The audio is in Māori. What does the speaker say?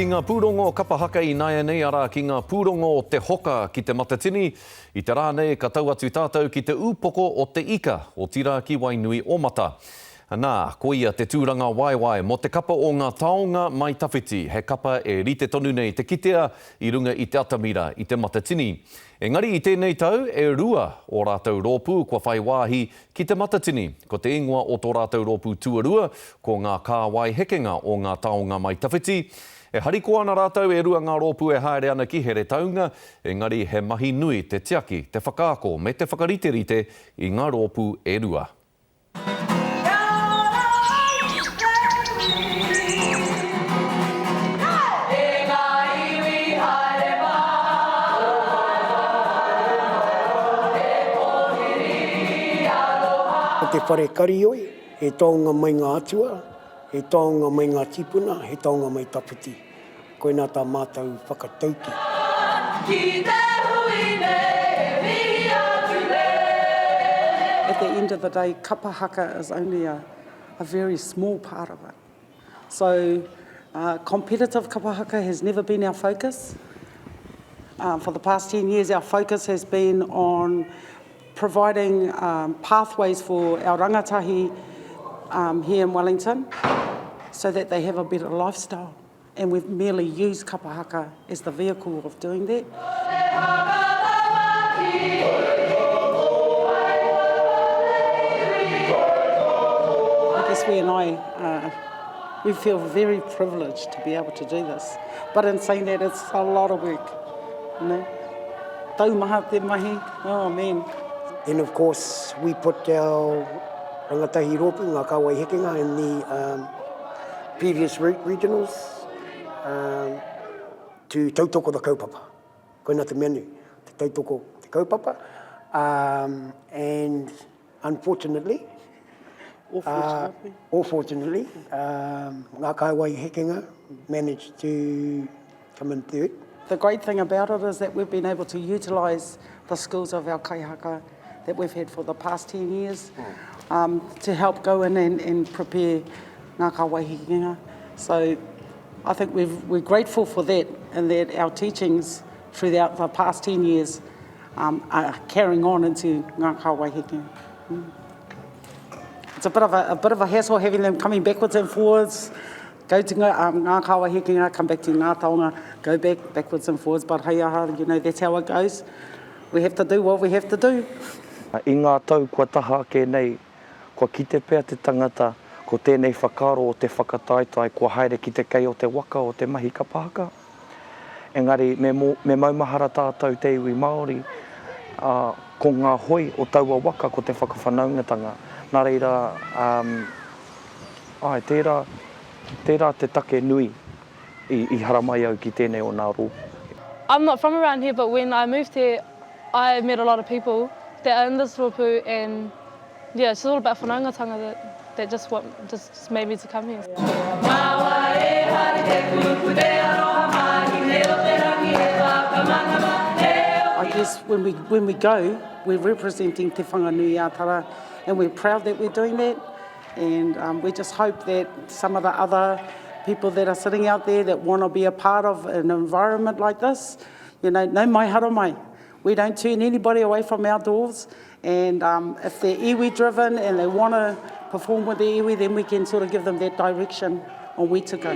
Ki ngā pūrongo kapahaka I naia nei ara ki ngā pūrongo o te hoka ki te matatini. I te rā nei ka tau atu tātou ki te ūpoko o te ika o tira ki Wainui o Mata. Nā, ko ia te tūranga waiwai mo te kapa o ngā taonga mai tawhiti. He kapa e rite tonu nei te kitea I runga I te atamira I te matatini. Engari I tēnei tau e rua o rātou rōpū kua whai wāhi ki te matatini. Ko te ingoa o tō rātou rōpū tuarua ko ngā kāwai hekenga o ngā taonga mai tawhiti. E hariko ana rātou e rua ngā rōpū e haere ana ki here taunga, engari he mahi nui te tiaki, te whakaako me te whakariterite I ngā rōpū e rua. Te whare karioi, he taonga mai ngā atua, he taonga mai ngā tipuna, he taonga mai tawhiti. Koe nā tā mātou whakatauki. At the end of the day, kapahaka is only a very small part of it. So competitive kapahaka has never been our focus. For the past 10 years, our focus has been on providing pathways for our rangatahi here in Wellington so that they have a better lifestyle. And we've merely used kapahaka as the vehicle of doing that. I guess we and I, we feel very privileged to be able to do this. But in saying that, it's a lot of work, you know. Taumaha te mahi, oh man. Then of course we put our rangatahi rōpū, ngā kāwai hekenga in the previous regionals to tautoko the kaupapa. Koe nā te menu, te tautoko te kaupapa. And unfortunately, or fortunately, ngā kāwai hekenga managed to come in third. The great thing about it is that we've been able to utilise the skills of our kaihaka that we've had for the past 10 years to help go in and prepare ngā kāwai hekenga. So I think we're grateful for that and that our teachings throughout the past 10 years are carrying on into ngā kāwai hekenga. It's a bit of a hassle having them coming backwards and forwards. Go to ngā kāwai hekenga, come back to ngā taonga, go backwards and forwards, but hei aha, you know, that's how it goes. We have to do what we have to do. I ngā tau kua taha ake nei, kua kite pēr te tangata, ko tēnei whakaro o te whakataetai, kua haere ki te kei o te waka o te mahi kapahaka. Engari, me maumahara tātou te iwi Māori, ko ngā hoi o taua waka ko te whakawhanaungatanga. Nā reira, tērā te take nui I haramai au ki tēnei o ngā rō. I'm not from around here, but when I moved here, I met a lot of people that are in this rōpū, and yeah, it's all about whanaungatanga that just made me to come here. I guess when we go, we're representing Te Whanganui Ātara, and we're proud that we're doing that, and we just hope that some of the other people that are sitting out there that want to be a part of an environment like this, you know, no mai hara mai. We don't turn anybody away from outdoors, and if they're iwi driven and they want to perform with the iwi, then we can sort of give them that direction on where to go.